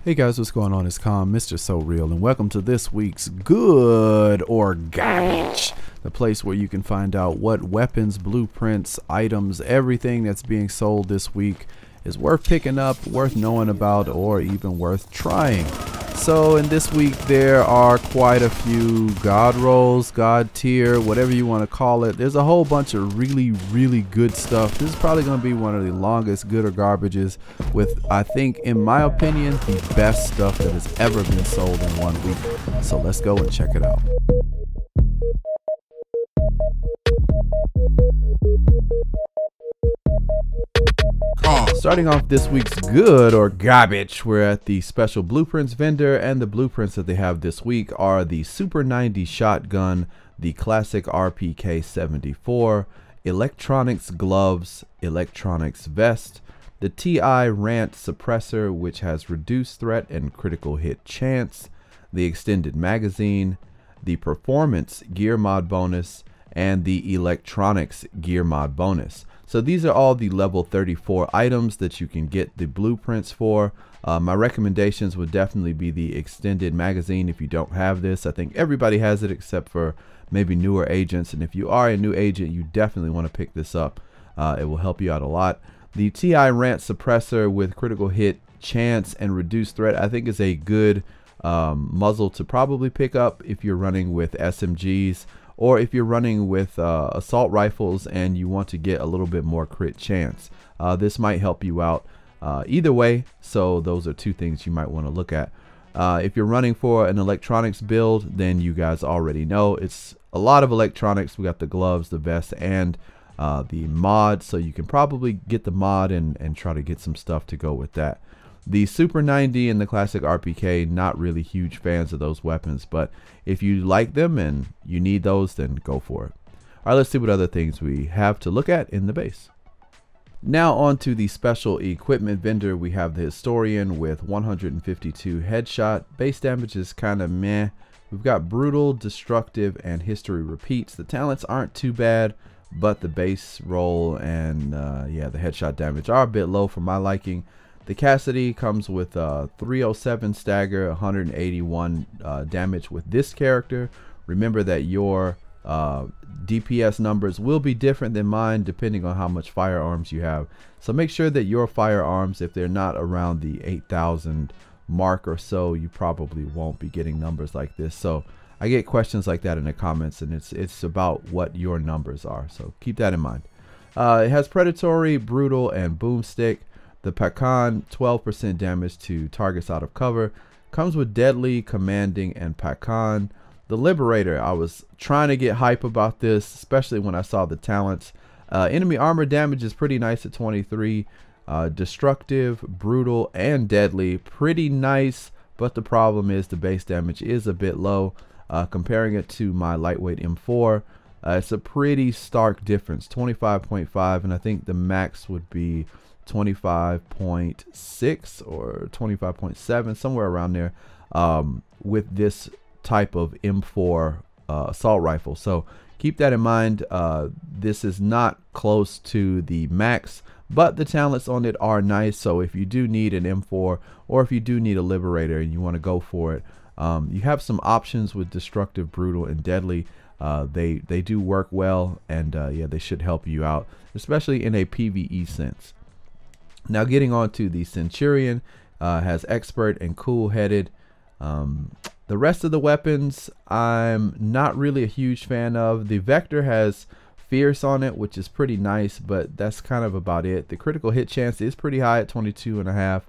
Hey guys, what's going on? It's Mr. So Real, and welcome to this week's Good or Garbage, the place where you can find out what weapons, blueprints, items, everything that's being sold this week is worth picking up, worth knowing about, or even worth trying. So in this week there are quite a few God rolls, God tier, whatever you want to call it. There's a whole bunch of really good stuff. This is probably going to be one of the longest Good or Garbages with, I think, in my opinion, the best stuff that has ever been sold in 1 week. So let's go and check it out. Starting off this week's Good or Garbage, we're at the special blueprints vendor, and the blueprints that they have this week are the Super 90 shotgun, the classic RPK 74, electronics gloves, electronics vest, the TI Rant suppressor, which has reduced threat and critical hit chance, the extended magazine, the performance gear mod bonus, and the electronics gear mod bonus. So these are all the level 34 items that you can get the blueprints for. My recommendations would definitely be the extended magazine if you don't have this. I think everybody has it except for maybe newer agents, and if you are a new agent, you definitely want to pick this up. It will help you out a lot. The TI Rant suppressor with critical hit chance and reduced threat, I think, is a good muzzle to probably pick up if you're running with SMGs, or if you're running with assault rifles and you want to get a little bit more crit chance. This might help you out either way, so those are two things you might want to look at. If you're running for an electronics build, then you guys already know it's a lot of electronics. We got the gloves, the vest, and the mod, so you can probably get the mod and try to get some stuff to go with that. The Super 90 and the classic RPK, not really huge fans of those weapons, but if you like them and you need those, then go for it. All right, let's see what other things we have to look at in the base. Now on to the special equipment vendor. We have the Historian with 152 headshot. Base damage is kind of meh. We've got brutal, destructive, and history repeats. The talents aren't too bad, but the base roll and yeah, the headshot damage are a bit low for my liking. The Cassidy comes with 307 stagger, 181 damage with this character. Remember that your DPS numbers will be different than mine depending on how much firearms you have. So make sure that your firearms, if they're not around the 8,000 mark or so, you probably won't be getting numbers like this. So I get questions like that in the comments, and it's about what your numbers are. So keep that in mind. It has predatory, brutal, and boomstick. The Pacan, 12% damage to targets out of cover. Comes with deadly, commanding, and Pacan. The Liberator, I was trying to get hype about this, especially when I saw the talents. Enemy armor damage is pretty nice at 23. Destructive, brutal, and deadly, pretty nice, but the problem is the base damage is a bit low. Comparing it to my lightweight M4, it's a pretty stark difference, 25.5, and I think the max would be 25.6 or 25.7, somewhere around there, with this type of M4 assault rifle. So keep that in mind. This is not close to the max, but the talents on it are nice. So if you do need an M4, or if you do need a Liberator and you want to go for it, you have some options with destructive, brutal, and deadly. They do work well, and yeah, they should help you out, especially in a PvE sense. Now getting on to the Centurion, has expert and cool-headed. The rest of the weapons I'm not really a huge fan of. The Vector has fierce on it, which is pretty nice, but that's kind of about it. The critical hit chance is pretty high at 22.5.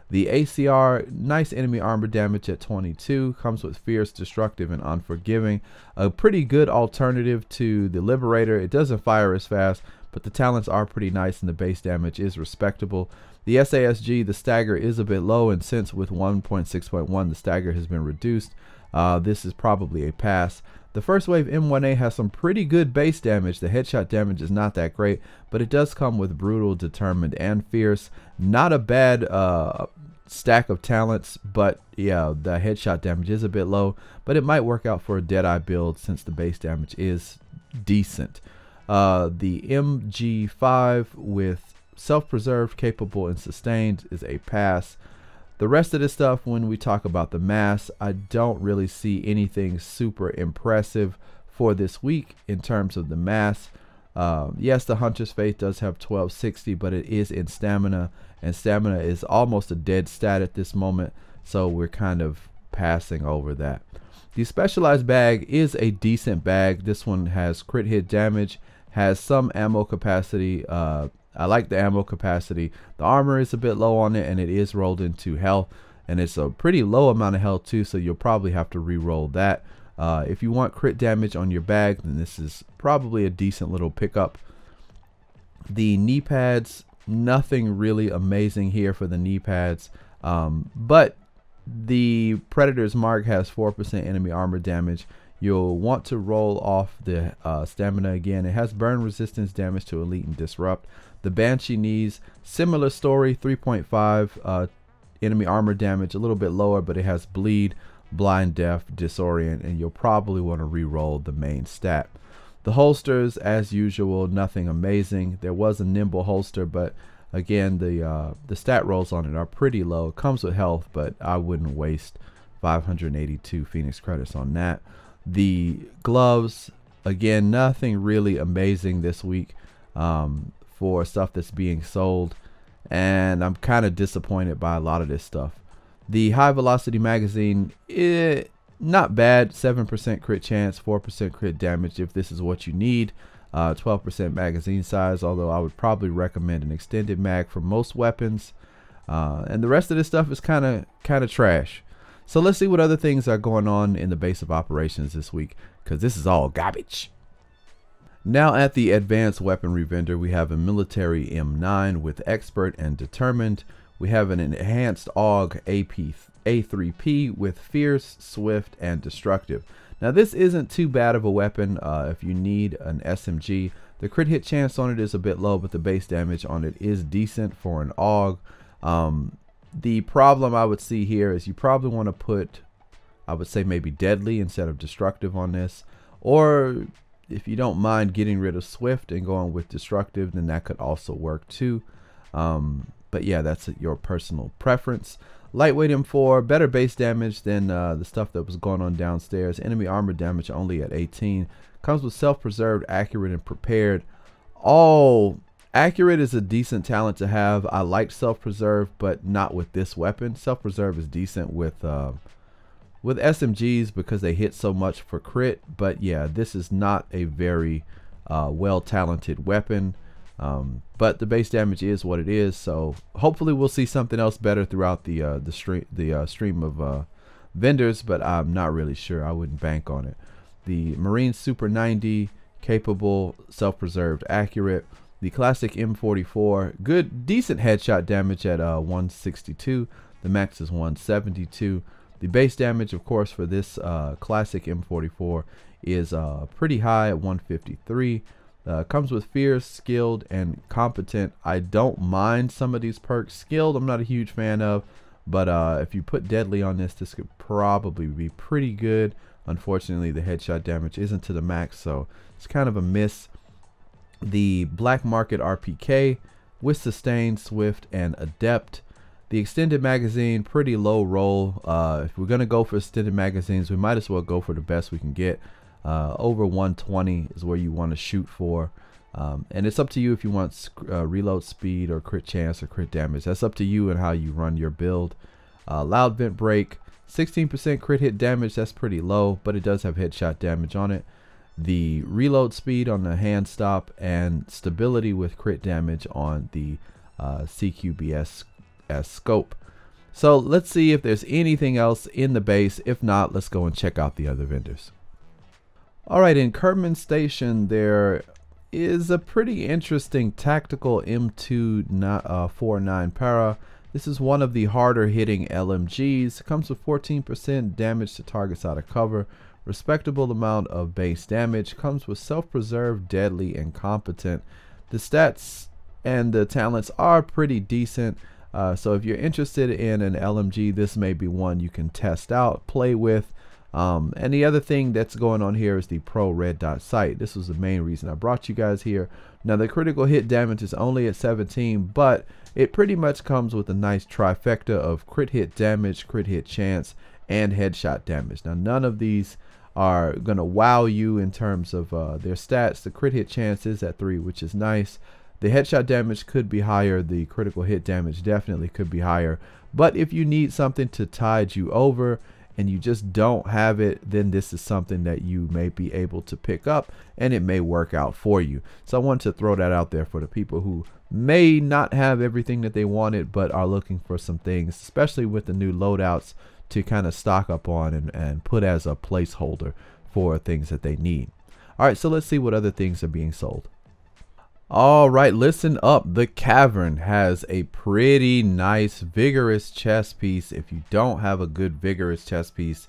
The ACR, nice enemy armor damage at 22, comes with fierce, destructive, and unforgiving. A pretty good alternative to the Liberator. It doesn't fire as fast, but the talents are pretty nice and the base damage is respectable. The SASG, the stagger is a bit low, and since with 1.6.1 the stagger has been reduced, this is probably a pass. The first wave M1A has some pretty good base damage. The headshot damage is not that great, but it does come with brutal, determined, and fierce. Not a bad stack of talents, but yeah, the headshot damage is a bit low, but it might work out for a Deadeye build since the base damage is decent. The MG5 with self-preserved, capable, and sustained is a pass. The rest of this stuff, when we talk about the mass, I don't really see anything super impressive for this week in terms of the mass. Yes, the Hunter's Faith does have 1260, but it is in stamina, and stamina is almost a dead stat at this moment, so we're kind of passing over that. The specialized bag is a decent bag. This one has crit hit damage, has some ammo capacity. I like the ammo capacity. The armor is a bit low on it, and it is rolled into health, and it's a pretty low amount of health too, so you'll probably have to re-roll that. If you want crit damage on your bag, then this is probably a decent little pickup. The knee pads, nothing really amazing here for the knee pads, but the Predator's Mark has 4% enemy armor damage. You'll want to roll off the stamina again. It has burn resistance damage to elite and disrupt. The Banshee knees, similar story, 3.5 enemy armor damage, a little bit lower, but it has bleed, blind, deaf, disorient, and you'll probably want to re-roll the main stat. The holsters, as usual, nothing amazing. There was a nimble holster, but again, the stat rolls on it are pretty low. It comes with health, but I wouldn't waste 582 Phoenix credits on that. The gloves, again, nothing really amazing this week for stuff that's being sold, and I'm kind of disappointed by a lot of this stuff. The high velocity magazine, not bad, 7% crit chance, 4% crit damage if this is what you need. 12% magazine size, although I would probably recommend an extended mag for most weapons. And the rest of this stuff is kind of trash. So let's see what other things are going on in the base of operations this week, because this is all garbage. Now at the advanced weaponry vendor, we have a military M9 with expert and determined. We have an enhanced AUG A3P with fierce, swift, and destructive. Now this isn't too bad of a weapon if you need an SMG. The crit hit chance on it is a bit low, but the base damage on it is decent for an AUG. The problem I would see here is you probably want to put, I would say, maybe deadly instead of destructive on this, or if you don't mind getting rid of swift and going with destructive, then that could also work too. But yeah, that's your personal preference. Lightweight M4, better base damage than the stuff that was going on downstairs. Enemy armor damage only at 18. Comes with self-preserved, accurate, and prepared. Accurate is a decent talent to have. I like self-preserve, but not with this weapon. Self-preserve is decent with SMGs because they hit so much for crit. But yeah, this is not a very well-talented weapon. But the base damage is what it is, so hopefully we'll see something else better throughout the stream of vendors, but I'm not really sure. I wouldn't bank on it. The Marine Super 90, capable, self-preserved, accurate. The classic M44, good, decent headshot damage at 162. The max is 172. The base damage, of course, for this classic M44 is pretty high at 153. Comes with fierce, skilled, and competent. I don't mind some of these perks. Skilled, I'm not a huge fan of, but if you put deadly on this, this could probably be pretty good. Unfortunately, the headshot damage isn't to the max, so it's kind of a miss. The Black Market RPK with sustain, swift, and adept. The extended magazine, pretty low roll. If we're gonna go for extended magazines, we might as well go for the best we can get. Over 120 is where you want to shoot for, and it's up to you if you want reload speed or crit chance or crit damage. That's up to you and how you run your build. Loud vent break, 16% crit hit damage. That's pretty low, but it does have headshot damage on it. The reload speed on the hand stop, and stability with crit damage on the CQBS scope. So let's see if there's anything else in the base. If not, let's go and check out the other vendors. Alright, in Kerman Station there is a pretty interesting tactical M249 Para. This is one of the harder hitting LMGs. It comes with 14% damage to targets out of cover, respectable amount of base damage, comes with self-preserved, deadly, and competent. The stats and the talents are pretty decent, so if you're interested in an LMG, this may be one you can test out, play with. And the other thing that's going on here is the Pro Red Dot Sight. This was the main reason I brought you guys here. Now the critical hit damage is only at 17, but it pretty much comes with a nice trifecta of crit hit damage, crit hit chance, and headshot damage. Now none of these are gonna wow you in terms of their stats. The crit hit chance is at 3, which is nice. The headshot damage could be higher. The critical hit damage definitely could be higher. But if you need something to tide you over and you just don't have it, then this is something that you may be able to pick up and it may work out for you. So I wanted to throw that out there for the people who may not have everything that they wanted but are looking for some things, especially with the new loadouts, to kind of stock up on and put as a placeholder for things that they need. All right, so let's see what other things are being sold. All right, listen up. The Cavern has a pretty nice vigorous chest piece. If you don't have a good vigorous chest piece,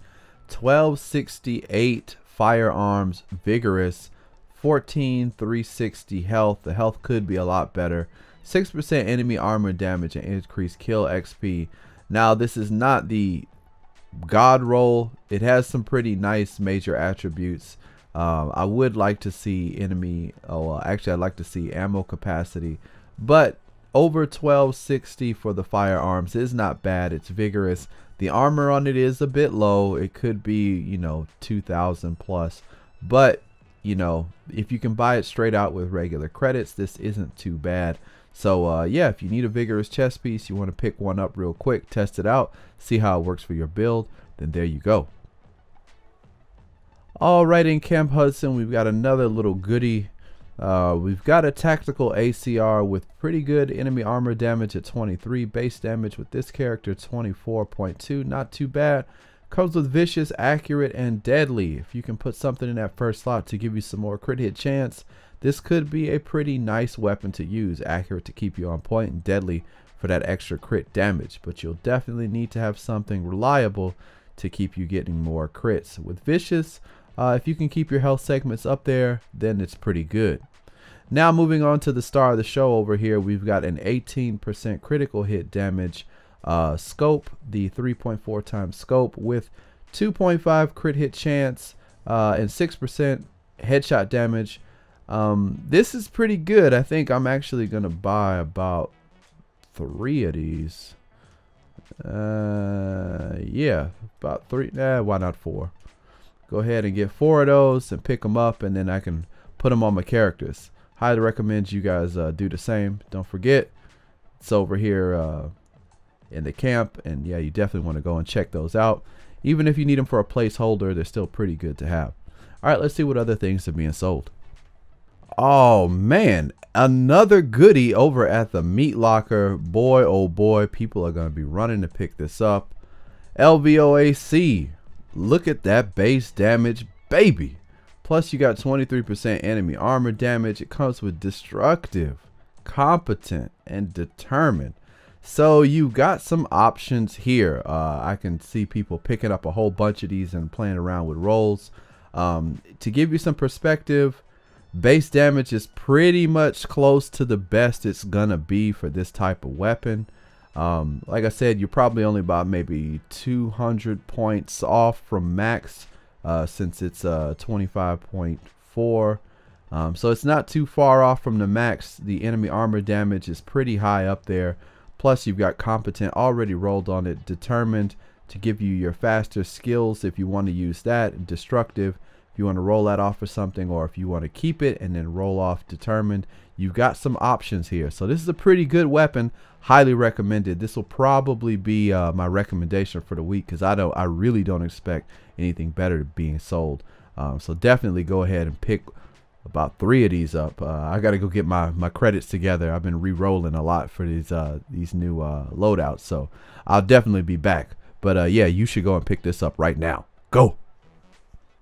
1268 firearms vigorous, 14,360 health. The health could be a lot better. 6% enemy armor damage and increased kill XP. Now this is not the god roll. It has some pretty nice major attributes. I would like to see actually I'd like to see ammo capacity, but over 1260 for the firearms is not bad. It's vigorous. The armor on it is a bit low. It could be, you know, 2,000 plus, but you know, if you can buy it straight out with regular credits, this isn't too bad. So yeah, if you need a vigorous chest piece, you want to pick one up real quick, test it out, see how it works for your build, then there you go. All right, in Camp Hudson, we've got another little goodie. We've got a tactical ACR with pretty good enemy armor damage at 23, base damage with this character 24.2, not too bad. Comes with vicious, accurate, and deadly. If you can put something in that first slot to give you some more crit hit chance, this could be a pretty nice weapon to use. Accurate to keep you on point, and deadly for that extra crit damage. But you'll definitely need to have something reliable to keep you getting more crits. With vicious, if you can keep your health segments up there, then it's pretty good. Now moving on to the star of the show over here, we've got an 18% critical hit damage scope, the 3.4 times scope with 2.5 crit hit chance and 6% headshot damage. This is pretty good. I think I'm actually going to buy about 3 of these. Yeah, about 3. Why not 4? Go ahead and get 4 of those and pick them up, and then I can put them on my characters. Highly recommend you guys do the same. Don't forget, it's over here in the camp, and yeah, you definitely want to go and check those out. Even if you need them for a placeholder, they're still pretty good to have. All right, let's see what other things are being sold. Oh man, another goodie over at the meat locker. Boy, oh boy, people are going to be running to pick this up. LVOA-C. Look at that base damage, baby. Plus you got 23% enemy armor damage. It comes with destructive, competent, and determined. So you got some options here. I can see people picking up a whole bunch of these and playing around with rolls. To give you some perspective, base damage is pretty much close to the best it's gonna be for this type of weapon. Like I said, you're probably only about maybe 200 points off from max, since it's 25.4. So it's not too far off from the max. The enemy armor damage is pretty high up there. Plus you've got competent already rolled on it, determined to give you your faster skills if you want to use that, destructive if you want to roll that off for something, or if you want to keep it and then roll off determined. You've got some options here. So this is a pretty good weapon. Highly recommended. This will probably be my recommendation for the week, because I really don't expect anything better being sold. So definitely go ahead and pick about 3 of these up. I got to go get my credits together. I've been re-rolling a lot for these new loadouts, so I'll definitely be back. But yeah, you should go and pick this up right now. Go.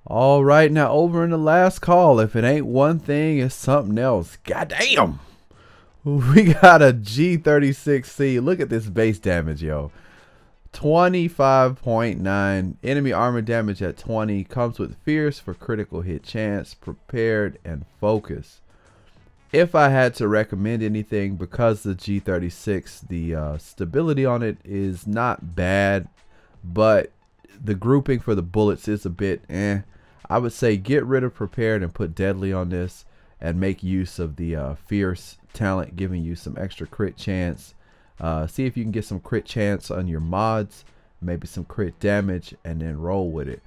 All right, now over in the last call, if it ain't one thing, it's something else. Goddamn. We got a G36C. Look at this base damage, yo. 25.9. Enemy armor damage at 20. Comes with fierce for critical hit chance, prepared, and focus. If I had to recommend anything, because the G36, the stability on it is not bad, but the grouping for the bullets is a bit I would say get rid of prepared and put deadly on this, and make use of the fierce talent, giving you some extra crit chance. See if you can get some crit chance on your mods, maybe some crit damage, and then roll with it.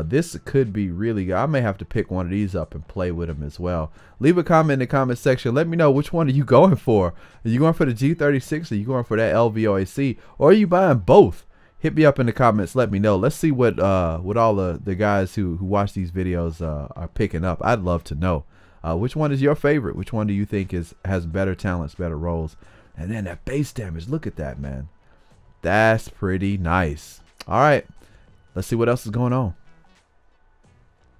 This could be really good. I may have to pick one of these up and play with them as well. Leave a comment in the comment section. Let me know, which one are you going for? Are you going for the G36, or are you going for that LVOA-C, or are you buying both? Hit me up in the comments. Let me know. Let's see what all the guys who watch these videos are picking up. I'd love to know. Which one is your favorite? Which one do you think has better talents, better rolls? And then that base damage. Look at that, man. That's pretty nice. All right. Let's see what else is going on.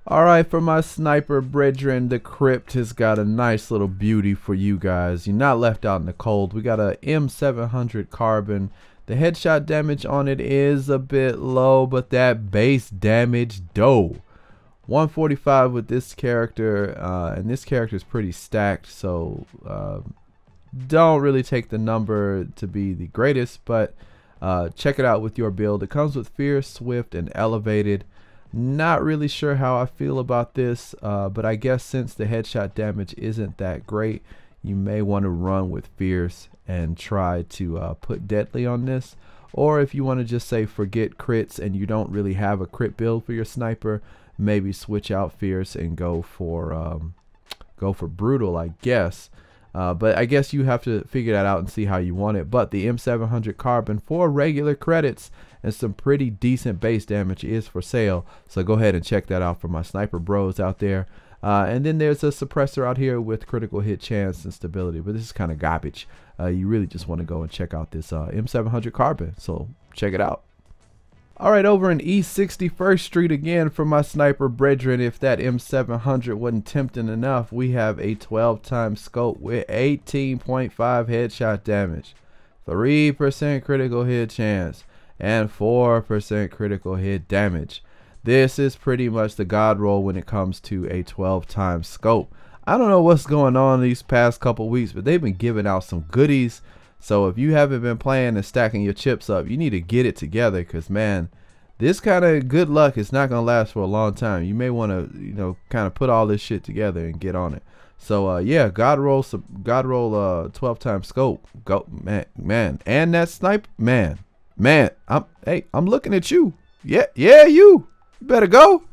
All right, for my sniper brethren, the Crypt has got a nice little beauty for you guys. You're not left out in the cold. We got a M700 Carbon. The headshot damage on it is a bit low, but that base damage, dough. 145 with this character, and this character is pretty stacked, so don't really take the number to be the greatest, but check it out with your build. It comes with fierce, swift, and elevated. Not really sure how I feel about this, but I guess since the headshot damage isn't that great, you may want to run with fierce and try to put deadly on this. Or if you want to just say forget crits and you don't really have a crit build for your sniper, maybe switch out fierce and go for brutal, I guess. But I guess you have to figure that out and see how you want it. But the M700 Carbon for regular credits and some pretty decent base damage is for sale. So go ahead and check that out for my sniper bros out there. And then there's a suppressor out here with critical hit chance and stability. But this is kind of garbage. You really just want to go and check out this M700 Carbon. So check it out. All right, over in East 61st Street again for my sniper brethren. If that M700 wasn't tempting enough, we have a 12-time scope with 18.5 headshot damage, 3% critical hit chance, and 4% critical hit damage. This is pretty much the god roll when it comes to a 12-time scope. I don't know what's going on these past couple weeks, but they've been giving out some goodies. So if you haven't been playing and stacking your chips up, you need to get it together, because man, this kind of good luck is not gonna last for a long time. You may want to, you know, kind of put all this shit together and get on it. So yeah, God roll 12-time scope, go man, and that sniper, man, I'm looking at you. Yeah, you better go.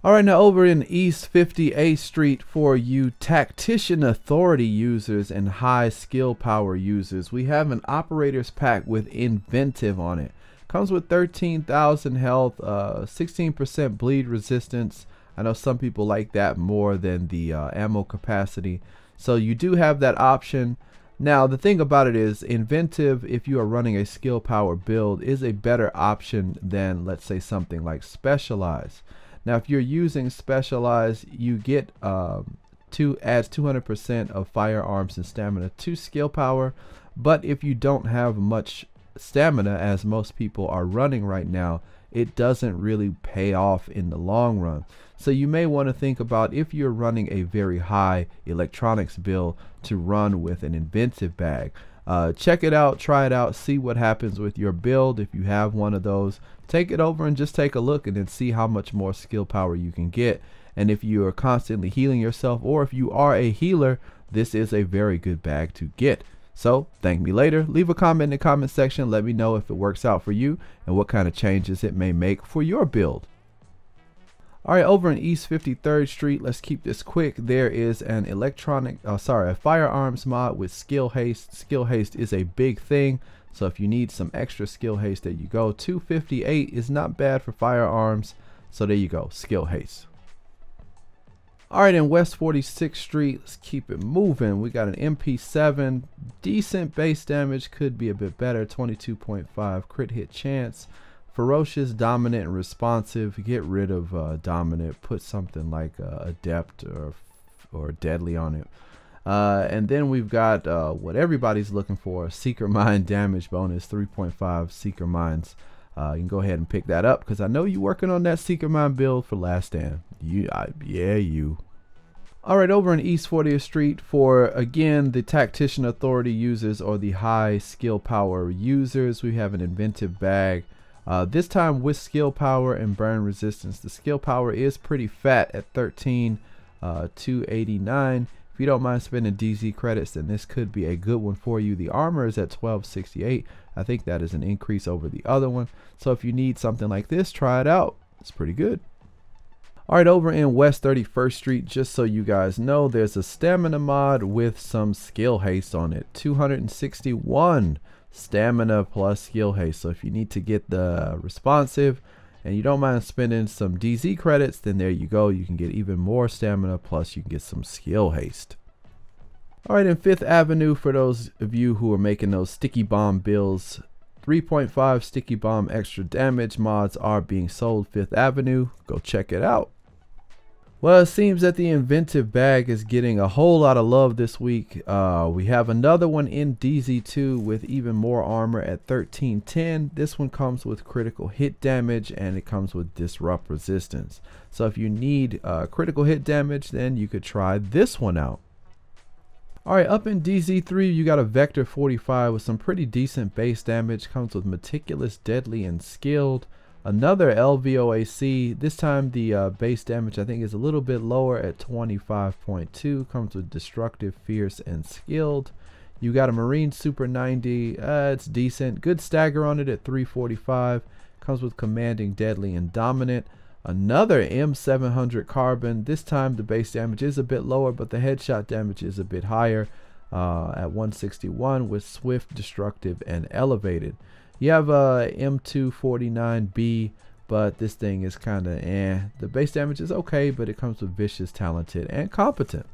All right, now over in East 58th Street for you tactician authority users and high skill power users, we have an operator's pack with inventive on it. Comes with 13,000 health, 16% bleed resistance. I know some people like that more than the ammo capacity. So you do have that option. Now the thing about it is, inventive, if you are running a skill power build, is a better option than, let's say, something like specialized. Now if you're using specialized, you get adds 200% of firearms and stamina to skill power. But if you don't have much stamina, as most people are running right now, it doesn't really pay off in the long run. So you may want to think about, if you're running a very high electronics build, to run with an inventive bag. Check it out, try it out, see what happens with your build. If you have one of those, take it over and just take a look and then see how much more skill power you can get. And if you are constantly healing yourself, or if you are a healer, this is a very good bag to get. So thank me later. Leave a comment in the comment section. Let me know if it works out for you and what kind of changes it may make for your build. All right, over in East 53rd Street, let's keep this quick. There is an a firearms mod with skill haste. Skill haste is a big thing. So if you need some extra skill haste, there you go. 258 is not bad for firearms. So there you go, skill haste. All right, in West 46th Street, let's keep it moving. We got an MP7, decent base damage, could be a bit better, 22.5 crit hit chance. Ferocious, dominant, and responsive. Get rid of dominant, put something like adept or deadly on it. And then we've got what everybody's looking for, seeker mine damage bonus, 3.5 seeker mines. You can go ahead and pick that up, because I know you're working on that seeker mine build for Last Stand. Yeah, you. All right, over in East 40th Street for, again, the tactician authority users or the high skill power users, we have an inventive bag. This time with skill power and burn resistance. The skill power is pretty fat at 13,289. If you don't mind spending DZ credits, then this could be a good one for you. The armor is at 1268. I think that is an increase over the other one. So if you need something like this, try it out. It's pretty good. All right, over in West 31st Street, just so you guys know, there's a stamina mod with some skill haste on it. 261 stamina plus skill haste. So if you need to get the responsive and you don't mind spending some DZ credits, then there you go. You can get even more stamina, plus you can get some skill haste. All right, in 5th Avenue, for those of you who are making those sticky bomb builds, 3.5 sticky bomb extra damage mods are being sold 5th Avenue. Go check it out. Well, it seems that the inventive bag is getting a whole lot of love this week. We have another one in DZ2 with even more armor at 1310. This one comes with critical hit damage and it comes with disrupt resistance. So if you need critical hit damage, then you could try this one out. All right, up in DZ3, you got a Vector 45 with some pretty decent base damage. Comes with meticulous, deadly, and skilled. Another LVOA-C. This time the base damage I think is a little bit lower at 25.2. Comes with destructive, fierce, and skilled. You got a Marine Super 90. It's decent. Good stagger on it at 345. Comes with commanding, deadly, and dominant. Another M700 Carbon. This time the base damage is a bit lower, but the headshot damage is a bit higher at 161 with swift, destructive, and elevated. You have a M249B, but this thing is kind of The base damage is okay, but it comes with vicious, talented, and competent.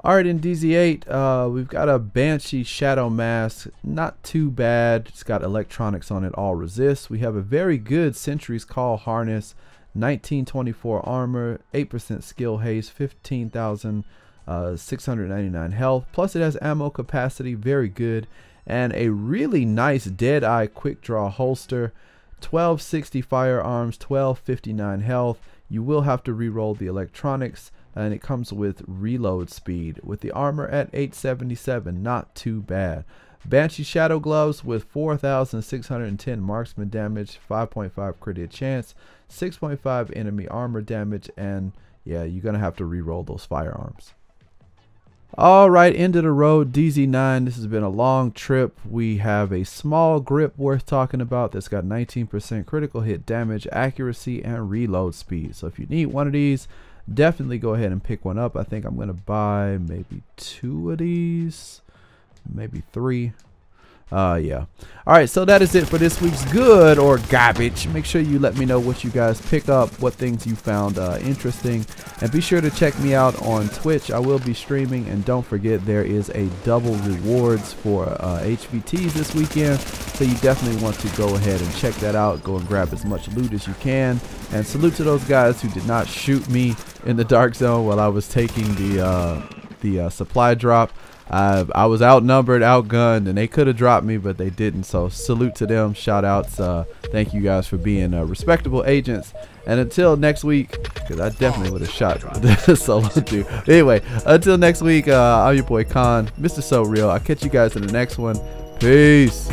All right, in DZ8, we've got a Banshee Shadow Mask. Not too bad. It's got electronics on it, all resist. We have a very good Sentry's Call harness, 1924 armor, 8% skill haste, 15,699 health. Plus it has ammo capacity, very good. And a really nice Deadeye quick draw holster, 1260 firearms, 1259 health. You will have to re-roll the electronics, and it comes with reload speed with the armor at 877. Not too bad. Banshee Shadow Gloves with 4,610 marksman damage, 5.5 crit hit chance, 6.5 enemy armor damage, and yeah, you're gonna have to re-roll those firearms. All right, end of the road, DZ9. This has been a long trip. We have a small grip worth talking about that's got 19% critical hit damage, accuracy, and reload speed. So if you need one of these, definitely go ahead and pick one up. I think I'm going to buy maybe 2 of these, maybe 3. Yeah. All right, so that is it for this week's good or garbage. Make sure you let me know what you guys pick up, what things you found interesting, and be sure to check me out on Twitch. I will be streaming, and don't forget there is a double rewards for HVTs this weekend, so you definitely want to go ahead and check that out. Go and grab as much loot as you can, and salute to those guys who did not shoot me in the dark zone while I was taking the supply drop. I was outnumbered, outgunned, and they could have dropped me, but they didn't. So salute to them. Shout outs. Thank you guys for being respectable agents. And until next week, because I definitely would have shot the solo dude. Anyway, until next week, I'm your boy Khan, Mr. So Real. I'll catch you guys in the next one. Peace.